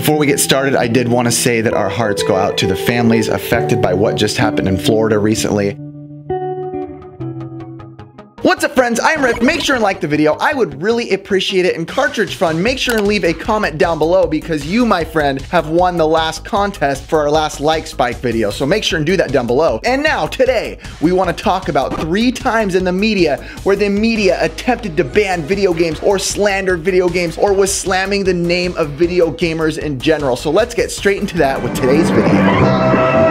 Before we get started, I did want to say that our hearts go out to the families affected by what just happened in Florida recently. What's up, friends? I'm Rick. Make sure and like the video. I would really appreciate it. And Cartridge Fun, make sure and leave a comment down below because you, my friend, have won the last contest for our last like spike video. So make sure and do that down below. And now, today, we want to talk about 3 times in the media where the media attempted to ban video games or slandered video games or was slamming the name of video gamers in general. So let's get straight into that with today's video.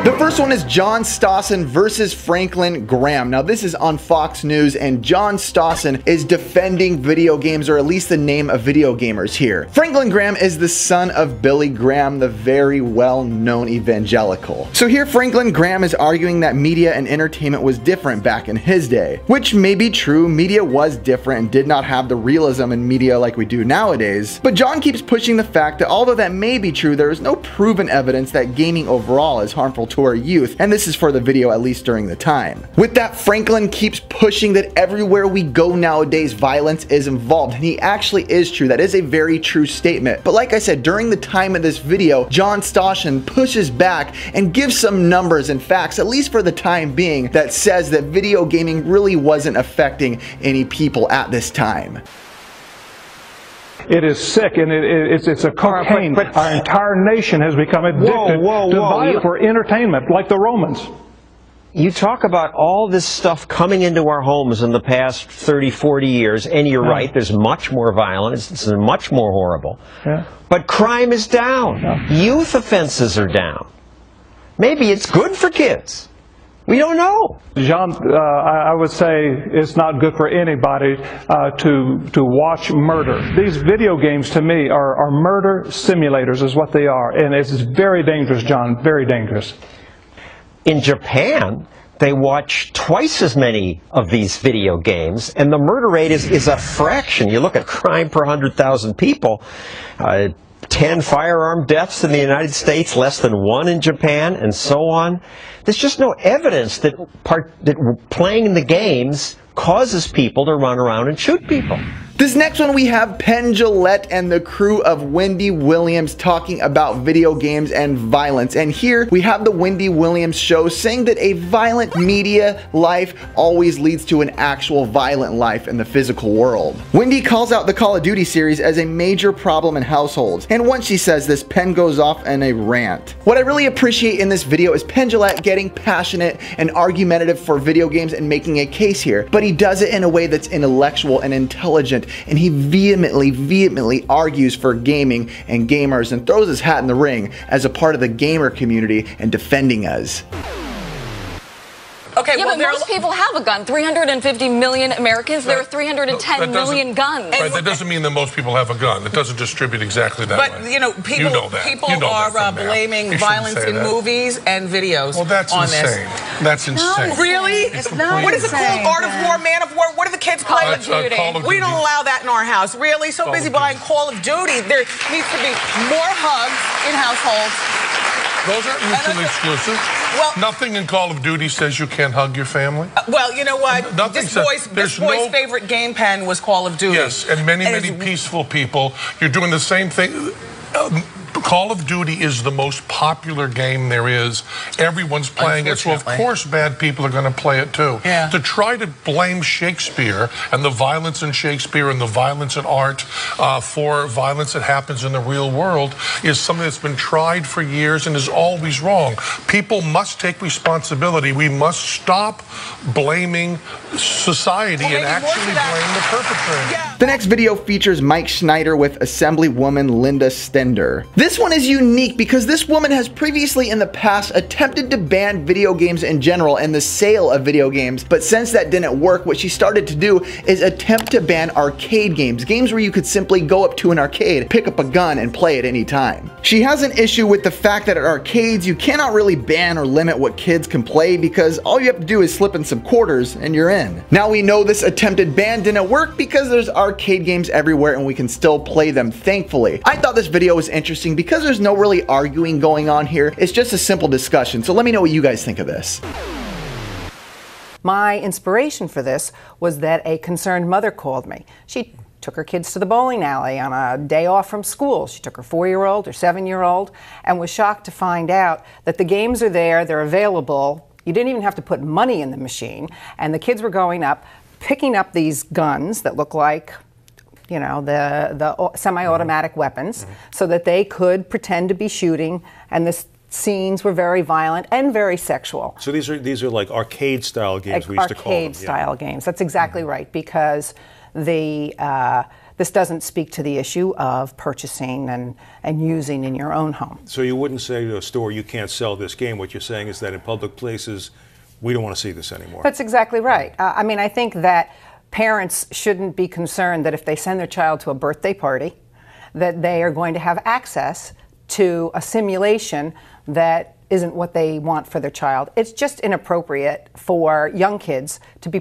The first one is John Stosson versus Franklin Graham. Now this is on Fox News and John Stosson is defending video games, or at least the name of video gamers here. Franklin Graham is the son of Billy Graham, the very well-known evangelical. So here Franklin Graham is arguing that media and entertainment was different back in his day, which may be true. Media was different and did not have the realism in media like we do nowadays. But John keeps pushing the fact that although that may be true, there is no proven evidence that gaming overall is harmful to our youth, and this is for the video at least during the time. With that, Franklin keeps pushing that everywhere we go nowadays violence is involved, and he actually is true. That is a very true statement. But like I said, during the time of this video, John Stosson pushes back and gives some numbers and facts, at least for the time being, that says that video gaming really wasn't affecting any people at this time. It is sick, and it's a cocaine. Our entire nation has become addicted to violence for entertainment, like the Romans. You talk about all this stuff coming into our homes in the past 30, 40 years, and you're right, there's much more violence, it's much more horrible. Yeah. But crime is down. Yeah. Youth offenses are down. Maybe it's good for kids. We don't know. John, I would say it's not good for anybody to watch murder. These video games, to me, are murder simulators is what they are. And it's very dangerous, John, very dangerous. In Japan, they watch twice as many of these video games, and the murder rate is a fraction. You look at crime per 100,000 people, 10 firearm deaths in the United States, less than 1 in Japan, and so on. There's just no evidence that playing the games causes people to run around and shoot people. This next one, we have Penn Jillette and the crew of Wendy Williams talking about video games and violence. And here we have the Wendy Williams show saying that a violent media life always leads to an actual violent life in the physical world. Wendy calls out the Call of Duty series as a major problem in households. And once she says this, Penn goes off in a rant. What I really appreciate in this video is Penn Jillette getting passionate and argumentative for video games and making a case here. But he does it in a way that's intellectual and intelligent. And he vehemently argues for gaming and gamers and throws his hat in the ring as a part of the gamer community and defending us. Okay, yeah, well, but most people have a gun. 350 million Americans, there are 310 million guns. Right, that doesn't mean that most people have a gun. It doesn't distribute exactly that way. But, you know, people are blaming violence in movies and videos on this. Well, that's insane. That's insane. No, really? It's not. What is it called? Art of War, Man of War? What do the kids play? Call of Duty. We don't allow that in our house. Really? So busy buying Call of Duty. There needs to be more hugs in households. Those aren't mutually exclusive. Well, nothing in Call of Duty says you can't hug your family. Well, you know what? This boy's favorite game pen was Call of Duty. Yes, and many peaceful people. You're doing the same thing. Call of Duty is the most popular game there is. Everyone's playing it, so of course bad people are going to play it too. Yeah. To try to blame Shakespeare and the violence in Shakespeare and the violence in art for violence that happens in the real world is something that's been tried for years and is always wrong. People must take responsibility. We must stop blaming society and actually blame the perpetrator. Yeah. The next video features Mike Schneider with Assemblywoman Linda Stender. This one is unique because this woman has previously in the past attempted to ban video games in general and the sale of video games, but since that didn't work, what she started to do is attempt to ban arcade games, games where you could simply go up to an arcade, pick up a gun, and play at any time. She has an issue with the fact that at arcades you cannot really ban or limit what kids can play because all you have to do is slip in some quarters and you're in. Now we know this attempted ban didn't work because there's arcade games everywhere and we can still play them, thankfully. I thought this video was interesting because there's no really arguing going on here. It's just a simple discussion. So let me know what you guys think of this. My inspiration for this was that a concerned mother called me. She took her kids to the bowling alley on a day off from school. She took her 4-year-old or 7-year-old and was shocked to find out that the games are there, they're available. You didn't even have to put money in the machine. And the kids were going up, picking up these guns that look like, you know, the semi-automatic weapons, so that they could pretend to be shooting, and the scenes were very violent and very sexual. So these are like arcade-style games, we used to call them. Arcade-style games, that's exactly right, because this doesn't speak to the issue of purchasing and using in your own home. So you wouldn't say to a store, you can't sell this game. What you're saying is that in public places, we don't want to see this anymore. That's exactly right. I mean, I think that parents shouldn't be concerned that if they send their child to a birthday party, that they are going to have access to a simulation that isn't what they want for their child. It's just inappropriate for young kids to be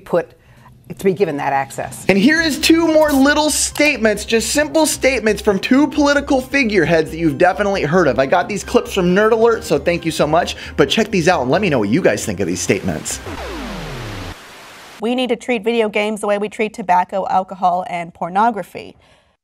given that access. And here is 2 more little statements, just simple statements from 2 political figureheads that you've definitely heard of. I got these clips from Nerd Alert, so thank you so much. But check these out and let me know what you guys think of these statements. We need to treat video games the way we treat tobacco, alcohol, and pornography.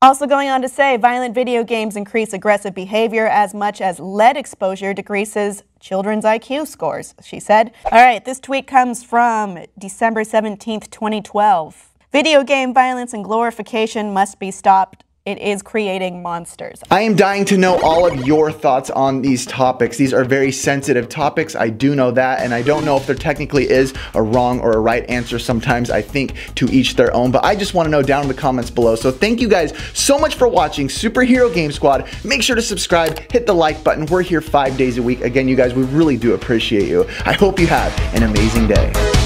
Also going on to say, violent video games increase aggressive behavior as much as lead exposure decreases children's IQ scores, she said. All right, this tweet comes from December 17th, 2012. Video game violence and glorification must be stopped. It is creating monsters. I am dying to know all of your thoughts on these topics. These are very sensitive topics. I do know that, and I don't know if there technically is a wrong or a right answer. Sometimes I think to each their own, but I just want to know down in the comments below. So thank you guys so much for watching Superhero Game Squad. Make sure to subscribe, hit the like button. We're here 5 days a week. Again, you guys, we really do appreciate you. I hope you have an amazing day.